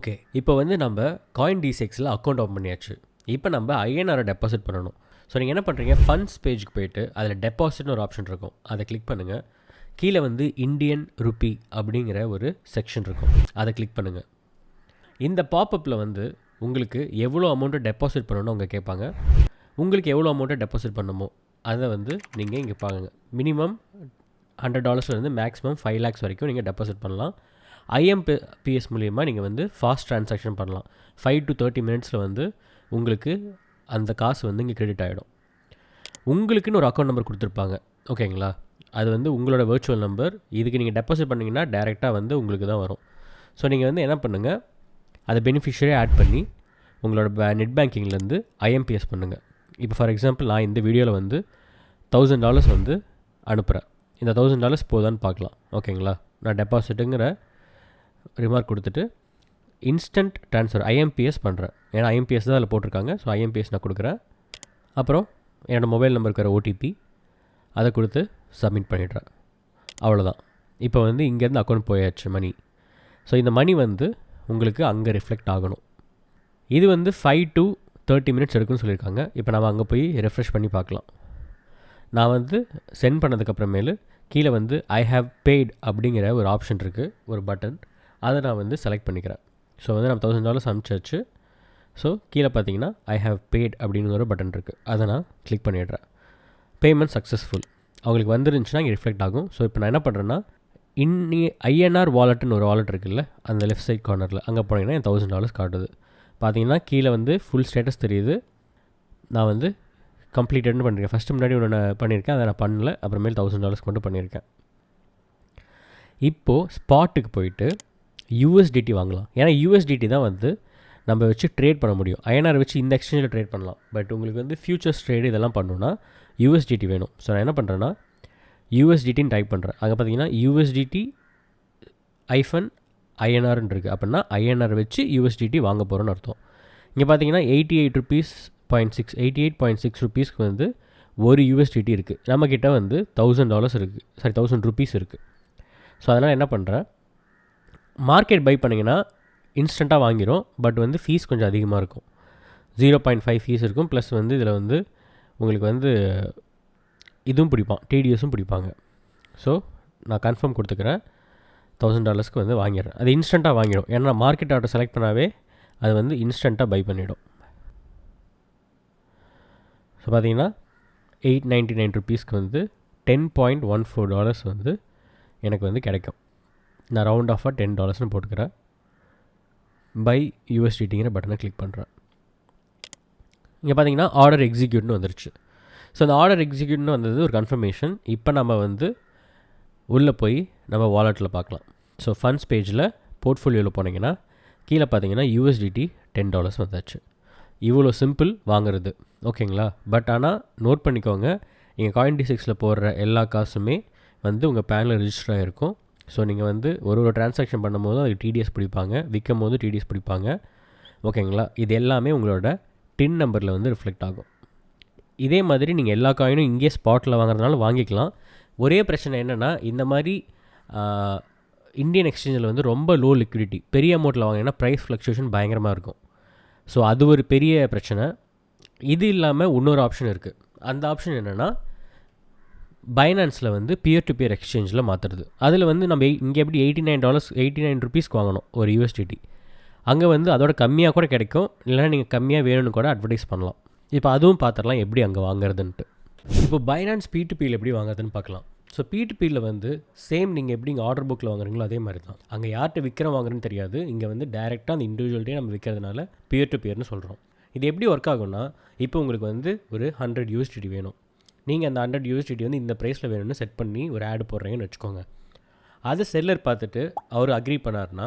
Okay, இப்போ வந்து நம்ம காயின் D6ல் அக்கௌண்ட் ஓப்பன் பண்ணியாச்சு. இப்போ நம்ம ஐஎன்ஆரை டெபாசிட் பண்ணணும். ஸோ நீங்கள் என்ன பண்ணுறீங்க, ஃபண்ட்ஸ் பேஜுக்கு போய்ட்டு அதில் டெபாசிட்னு ஒரு ஆப்ஷன் இருக்கும், அதை கிளிக் பண்ணுங்கள். கீழே வந்து இந்தியன் ருப்பி அப்படிங்கிற ஒரு செக்ஷன் இருக்கும், அதை கிளிக் பண்ணுங்கள். இந்த பாப்பப்பில் வந்து உங்களுக்கு எவ்வளோ அமௌண்ட்டை டெபாசிட் பண்ணணும்னு அவங்க கேட்பாங்க. உங்களுக்கு எவ்வளோ அமௌண்ட்டை டெபாசிட் பண்ணணுமோ அதை வந்து நீங்கள் இங்கே பாருங்க. மினிமம் $100 மேக்ஸிமம் 5 lakhs வரைக்கும் நீங்கள் டெபாசிட் பண்ணலாம். IMPS மூலிமா நீங்கள் வந்து ஃபாஸ்ட் ட்ரான்சாக்ஷன் பண்ணலாம். 5 to 30 minutesல வந்து உங்களுக்கு அந்த காசு வந்து இங்கே கிரெடிட் ஆகிடும். உங்களுக்குன்னு ஒரு அக்கௌண்ட் நம்பர் கொடுத்துருப்பாங்க, ஓகேங்களா? அது வந்து உங்களோட வர்ச்சுவல் நம்பர். இதுக்கு நீங்கள் டெபாசிட் பண்ணிங்கன்னா டேரெக்டாக வந்து உங்களுக்கு தான் வரும். ஸோ நீங்கள் வந்து என்ன பண்ணுங்கள், அதை பெனிஃபிஷியரி ஆட் பண்ணி உங்களோட நெட் பேங்கிங்லேருந்து IMPS பண்ணுங்கள். இப்போ ஃபார் எக்ஸாம்பிள் நான் இந்த வீடியோவில் வந்து $1000 வந்து அனுப்புகிறேன். இந்த $1000 போதான்னு பார்க்கலாம், ஓகேங்களா? நான் டெபாசிட்டுங்கிற ரிமார்க் கொடுத்துட்டு இன்ஸ்டன்ட் ட்ரான்ஸ்ஃபர் IMPS பண்ணுறேன். ஏன்னா IMPS தான் அதில் போட்டிருக்காங்க. ஸோ IMPS நான் கொடுக்குறேன். அப்புறம் என்னோடய மொபைல் நம்பருக்கு வர OTP அதை கொடுத்து சப்மிட் பண்ணிடுறேன். அவ்வளோதான். இப்போ வந்து இங்கேருந்து அக்கௌண்ட் போயாச்சு மணி. ஸோ இந்த மணி வந்து உங்களுக்கு அங்கே ரிஃப்ளெக்ட் ஆகணும். இது வந்து 5 to 30 minutes எடுக்குன்னு சொல்லியிருக்காங்க. இப்போ நம்ம அங்கே போய் ரெஃப்ரெஷ் பண்ணி பார்க்கலாம். நான் வந்து சென்ட் பண்ணதுக்கப்புறமேலு கீழே வந்து ஐ ஹாவ் பெய்ட் அப்படிங்கிற ஒரு ஆப்ஷன் இருக்குது, ஒரு பட்டன். அதை நான் வந்து செலக்ட் பண்ணிக்கிறேன். ஸோ வந்து நம்ம $1000 அனுப்பிச்சாச்சு. ஸோ கீழே பார்த்தீங்கன்னா ஐ ஹாவ் பெய்ட் அப்படின்னு ஒரு பட்டன் இருக்குது, அதை நான் கிளிக் பண்ணிடுறேன். பேமெண்ட் சக்ஸஸ்ஃபுல் அவங்களுக்கு வந்துருந்துச்சுன்னா இங்கே ரிஃப்ளெக்ட் ஆகும். ஸோ இப்போ நான் என்ன பண்ணுறேன்னா, INR வாலெட்டுன்னு ஒரு வாலெட் இருக்குல்ல, அந்த லெஃப்ட் சைட் கார்னரில் அங்கே போனீங்கன்னா என் $1000 காட்டுது. பார்த்தீங்கன்னா கீழே வந்து ஃபுல் ஸ்டேட்டஸ் தெரியுது. நான் வந்து கம்ப்ளீட்டட்னு பண்ணியிருக்கேன். ஃபஸ்ட்டு முன்னாடி ஒன்று நான் பண்ணியிருக்கேன், அதை நான் பண்ணல. அப்புறமேல் $1000 மட்டும் பண்ணியிருக்கேன். இப்போது ஸ்பாட்டுக்கு போயிட்டு USDT வாங்கலாம். ஏன்னா USDT தான் வந்து நம்ம வச்சு ட்ரேட் பண்ண முடியும். INR வச்சு இந்த எக்ஸ்சேஞ்சில் ட்ரேட் பண்ணலாம். பட் உங்களுக்கு வந்து ஃபியூச்சர்ஸ் ட்ரேடு இதெல்லாம் பண்ணணுன்னா USDT வேணும். ஸோ நான் என்ன பண்ணுறேன்னா USDTன்னு டைப் பண்ணுறேன். அங்கே பார்த்தீங்கன்னா USDT-INRன்னு இருக்குது. அப்படின்னா INR வச்சு USDT வாங்க போகிறோன்னு அர்த்தம். இங்கே பார்த்தீங்கன்னா 88.6 rupeesக்கு வந்து ஒரு USDT இருக்குது. நம்மக்கிட்ட வந்து $1000 இருக்குது, சாரி ₹1000 இருக்குது. ஸோ அதனால் என்ன பண்ணுறேன், மார்க்கெட் பை பண்ணிங்கன்னா இன்ஸ்டண்ட்டாக வாங்கிடும். பட் வந்து ஃபீஸ் கொஞ்சம் அதிகமாக இருக்கும். 0.5 ஃபீஸ் இருக்கும். ப்ளஸ் வந்து இதில் வந்து உங்களுக்கு வந்து இதுவும் பிடிப்பான், TDSும் பிடிப்பாங்க. ஸோ நான் கன்ஃபார்ம் கொடுத்துக்கிறேன். $1000 வந்து வாங்கிடுறேன். அது இன்ஸ்டண்ட்டாக வாங்கிடும். ஏன்னா மார்க்கெட் ஆர்டர் செலக்ட் பண்ணாவே அது வந்து இன்ஸ்டண்ட்டாக பை பண்ணிவிடும். ஸோ பார்த்தீங்கன்னா 899 rupeesக்கு வந்து $10.14 வந்து எனக்கு வந்து கிடைக்கும். நான் ரவுண்ட் ஆஃபாக $10 போட்டுக்கிறேன். பை USDTங்கிற பட்டனை கிளிக் பண்ணுறேன். இங்கே பார்த்தீங்கன்னா ஆர்டர் எக்ஸிக்யூட்னு வந்துருச்சு. ஸோ அந்த ஆர்டர் எக்ஸிக்யூட்னு வந்தது ஒரு கன்ஃபர்மேஷன். இப்போ நம்ம வந்து உள்ளே போய் நம்ம வாலெட்டில் பார்க்கலாம். ஸோ ஃபண்ட்ஸ் பேஜில் போர்ட்ஃபோலியோவில் போனீங்கன்னா கீழே பார்த்தீங்கன்னா USDT $10 வந்தாச்சு. இவ்வளோ சிம்பிள் வாங்குறது, ஓகேங்களா? பட் ஆனால் நோட் பண்ணிக்கோங்க, இங்கே காயின் D6ல் போடுற எல்லா காசுமே வந்து உங்கள் பேனில் ரிஜிஸ்டர் ஆகிருக்கும். ஸோ நீங்கள் வந்து ஒரு ட்ரான்சாக்ஷன் பண்ணும்போது அதுக்கு TDS பிடிப்பாங்க, விற்கும் போது TDS பிடிப்பாங்க, ஓகேங்களா? இது எல்லாமே உங்களோட டின் நம்பரில் வந்து ரிஃப்ளெக்ட் ஆகும். இதே மாதிரி நீங்கள் எல்லா காயினும் இங்கே ஸ்பாட்டில் வாங்குறதுனால வாங்கிக்கலாம். ஒரே பிரச்சனை என்னென்னா, இந்த மாதிரி இந்தியன் எக்ஸ்சேஞ்சில் வந்து ரொம்ப லோ லிக்விடிட்டி, பெரிய அமௌண்ட்டில் வாங்கினா ப்ரைஸ் ஃப்ளக்சுவேஷன் பயங்கரமாக இருக்கும். ஸோ அது ஒரு பெரிய பிரச்சனை. இது இல்லாமல் இன்னொரு ஆப்ஷன் இருக்குது. அந்த ஆப்ஷன் என்னென்னா, பைனான்ஸில் வந்து பியர் டு பியர் எக்ஸ்சேஞ்சில் மாற்றுறது. அதில் வந்து நம்ம இங்கே எப்படி $89 rupeesக்கு வாங்கணும் ஒரு USDT, அங்கே வந்து அதோட கம்மியாக கூட கிடைக்கும். இல்லைனா நீங்கள் கம்மியாக வேணும்னு கூட அட்வர்டைஸ் பண்ணலாம். இப்போ அதுவும் பார்த்துடலாம் எப்படி அங்கே வாங்குறதுன்ட்டு. இப்போ பைனான்ஸ் P2Pயில் எப்படி வாங்குறதுன்னு பார்க்கலாம். ஸோ P2Pயில் வந்து சேம் நீங்கள் எப்படி இங்கே ஆர்டர் புக்கில் வாங்குறீங்களோ அதே மாதிரி தான். அங்கே யார்கிட்ட வாங்குறேன்னு தெரியாது. இங்கே வந்து டேரெக்டாக அந்த இண்டிவிஜுவல்ட்டே நம்ம விற்கிறதுனால பியர் டு பியர்னு சொல்கிறோம். இது எப்படி ஒர்க் ஆகும்னா, இப்போ உங்களுக்கு வந்து ஒரு 100 USDT வேணும். நீங்கள் அந்த 100 USDT வந்து இந்த ப்ரைஸில் வேணும்னு செட் பண்ணி ஒரு ஆடு போடுறீங்கன்னு வச்சுக்கோங்க. அதை செல்லர் பார்த்துட்டு அவர் அக்ரி பண்ணார்னா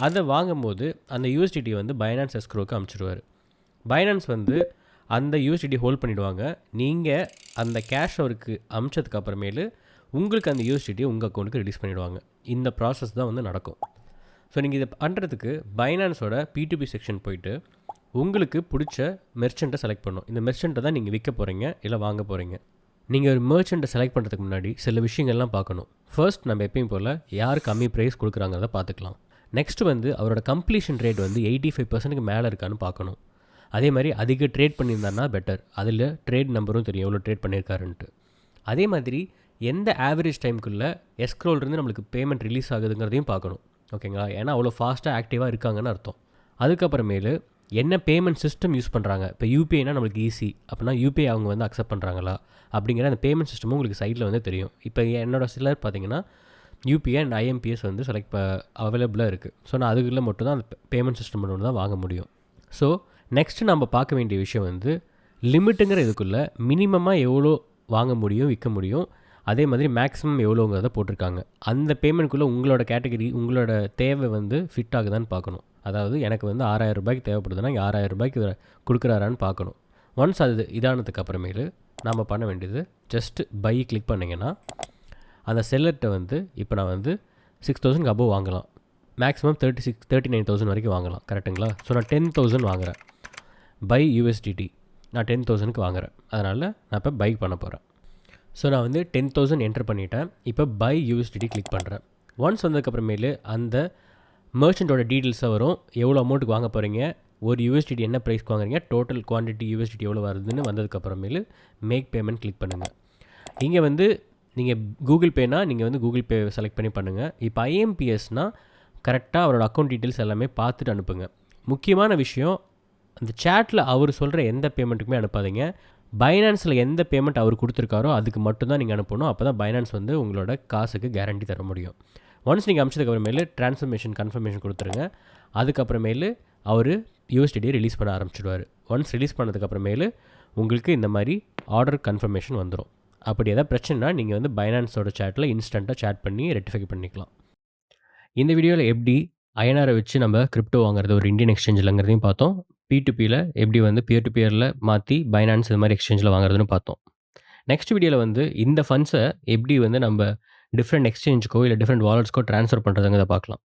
அதை வாங்கும்போது அந்த USDT வந்து பைனான்ஸ் எஸ்க்ரோவுக்கு அனுப்பிச்சிடுவார். பைனான்ஸ் வந்து அந்த USDT ஹோல்ட் பண்ணிவிடுவாங்க. நீங்கள் அந்த கேஷ் அவருக்கு அனுப்பிச்சதுக்கு அப்புறமேலு உங்களுக்கு அந்த USDT உங்கள் அக்கௌண்ட்டுக்கு ரிலீஸ் பண்ணிவிடுவாங்க. இந்த ப்ராசஸ் தான் வந்து நடக்கும். ஸோ நீங்கள் இதை பண்ணுறதுக்கு பைனான்ஸோட P2P செக்ஷன் போயிட்டு உங்களுக்கு பிடிச்ச மெர்ச்சண்ட்டை செலக்ட் பண்ணணும். இந்த மெர்ச்சண்ட்டை தான் நீங்கள் விற்க போகிறீங்க இல்லை வாங்க போகிறீங்க. நீங்கள் ஒரு மெர்ச்சண்ட்டை செலக்ட் பண்ணுறதுக்கு முன்னாடி சில விஷயங்கள்லாம் பார்க்கணும். ஃபர்ஸ்ட் நம்ம எப்பயும் போல் யார் கம்மி ப்ரைஸ் கொடுக்குறாங்கிறத பார்த்துக்கலாம். நெக்ஸ்ட்டு வந்து அவரோட கம்ப்ளீஷன் ரேட் வந்து 85%க்கு மேலே இருக்கான்னு பார்க்கணும். அதே மாதிரி அதிக ட்ரேட் பண்ணியிருந்தாருன்னா பெட்டர். அதில் ட்ரேட் நம்பரும் தெரியும் எவ்வளோ ட்ரேட் பண்ணியிருக்காருன்ட்டு. அதே மாதிரி எந்த ஆவரேஜ் டைமுக்குள்ளே எஸ்க்ரோல்லேருந்து நம்மளுக்கு பேமெண்ட் ரிலீஸ் ஆகுதுங்கிறதையும் பார்க்கணும். ஓகேங்களா? ஏன்னா அவ்வளோ ஃபாஸ்ட்டாக ஆக்டிவாக இருக்காங்கன்னு அர்த்தம். அதுக்கப்புறமேலு என்ன பேமெண்ட் சிஸ்டம் யூஸ் பண்ணுறாங்க. இப்போ யூபிஐனா நம்மளுக்கு ஈஸி அப்படின்னா யூபிஐ அவங்க வந்து அக்செப்ட் பண்ணுறாங்களா அப்படிங்கிற அந்த பேமெண்ட் சிஸ்டமும் உங்களுக்கு சைட்டில் வந்து தெரியும். இப்போ என்னோட சிலர் பார்த்தீங்கன்னா யூபிஐ அண்ட் ஐஎம்பிஎஸ் வந்து செலக்ட் அவைலபிளாக இருக்குது. ஸோ நான் அதுக்குள்ளே மட்டும் தான் அந்த பேமெண்ட் சிஸ்டம் மட்டும் தான் வாங்க முடியும். ஸோ நெக்ஸ்ட்டு நம்ம பார்க்க வேண்டிய விஷயம் வந்து லிமிட்டுங்கிற இதுக்குள்ளே மினிமமாக எவ்வளோ வாங்க முடியும், விற்க முடியும், அதே மாதிரி மேக்ஸிமம் எவ்வளோங்கிறத போட்டிருக்காங்க. அந்த பேமெண்ட்குள்ளே உங்களோட கேட்டகரி, உங்களோட தேவை வந்து ஃபிட் ஆகுதான்னு பார்க்கணும். அதாவது எனக்கு வந்து 6,000 ரூபாய்க்கு தேவைப்படுதுன்னா 6,000 ரூபாய்க்கு கொடுக்குறாரான்னு பார்க்கணும். ஒன்ஸ் அது இதானதுக்கு அப்புறமேலு நம்ம பண்ண வேண்டியது ஜஸ்ட் பை கிளிக் பண்ணிங்கன்னா அந்த செல்லர்கிட்ட வந்து இப்போ நான் வந்து 6,000 அபோவ் வாங்கலாம், மேக்ஸிமம் 39,000 வரைக்கும் வாங்கலாம். கரெக்டுங்களா? ஸோ நான் 10,000 வாங்குகிறேன். பை யூஎஸ்டிடி நான் 10,000க்கு வாங்குகிறேன். அதனால் நான் இப்போ பை பண்ண போகிறேன். ஸோ நான் வந்து 10,000 என்டர் பண்ணிவிட்டேன். இப்போ பை யூஎஸ்டிடி கிளிக் பண்ணுறேன். ஒன்ஸ் வந்ததுக்கப்புறமேலு அந்த மர்ச்சண்ட்டோட டீட்டெயில்ஸை வரும். எவ்வளோ அமௌண்ட்டுக்கு வாங்க போகிறீங்க, ஒரு யூஎஸ்டிடி என்ன ப்ரைஸ்க்கு வாங்குறீங்க, டோட்டல் குவான்டிட்டி யூஎஸ்டிடி எவ்வளோ வருதுன்னு வந்ததுக்கப்புறமேலு மேக் பேமெண்ட் கிளிக் பண்ணுங்கள். இங்கே வந்து நீங்கள் கூகுள் பேனா நீங்கள் வந்து கூகுள் பே செலக்ட் பண்ணி பண்ணுங்கள். இப்போ ஐஎம்பிஎஸ்னால் கரெக்டாக அவரோட அக்கௌண்ட் டீட்டெயில்ஸ் எல்லாமே பார்த்துட்டு அனுப்புங்க. முக்கியமான விஷயம், அந்த சேட்டில் அவர் சொல்கிற எந்த பேமெண்ட்டுக்குமே அனுப்பாதீங்க. பைனான்ஸில் எந்த பேமெண்ட் அவர் கொடுத்துருக்காரோ அதுக்கு மட்டும்தான் நீங்கள் அனுப்பணும். அப்போ தான் பைனான்ஸ் வந்து உங்களோட காசுக்கு கேரண்டி தர முடியும். ஒன்ஸ் நீங்கள் அனுப்பிச்சதுக்கப்புறமேலு ட்ரான்ஸ்ஃபர்மேஷன் கன்ஃபர்மேஷன் கொடுத்துருங்க. அதுக்கப்புறமேலு அவர் யூஎஸ்டிடியை ரிலீஸ் பண்ண ஆரம்பிச்சிடுவார். ஒன்ஸ் ரிலீஸ் பண்ணதுக்கப்புறமேலு உங்களுக்கு இந்த மாதிரி ஆர்டர் கன்ஃபர்மேஷன் வந்துடும். அப்படி எதாவது பிரச்சனைனா நீங்கள் வந்து பைனான்ஸோட சேட்டில் இன்ஸ்டண்ட்டாக சேட் பண்ணி ரெக்டிஃபை பண்ணிக்கலாம். இந்த வீடியோவில் எப்படி ஐஎன்ஆரை வச்சு நம்ம கிரிப்டோ வாங்குறது ஒரு இந்தியன் எக்ஸ்சேஞ்சில்ங்கிறதையும் பார்த்தோம். P2Pயில் எப்படி வந்து பியர் டு பியரில் மாற்றி பைனான்ஸ் இது மாதிரி எக்ஸ்சேஞ்சில் வாங்குறதுன்னு பார்த்தோம். நெக்ஸ்ட் வீடியோவில் வந்து இந்த ஃபண்ட்ஸை எப்படி வந்து நம்ம டிஃப்ரெண்ட் எக்ஸ்சேஞ்சுக்கோ இல்லை டிஃப்ரெண்ட் வாலெட்ஸ்க்கோ ட்ரான்ஸ்ஃபர் பண்ணுறதுங்கிறத பார்க்கலாம்.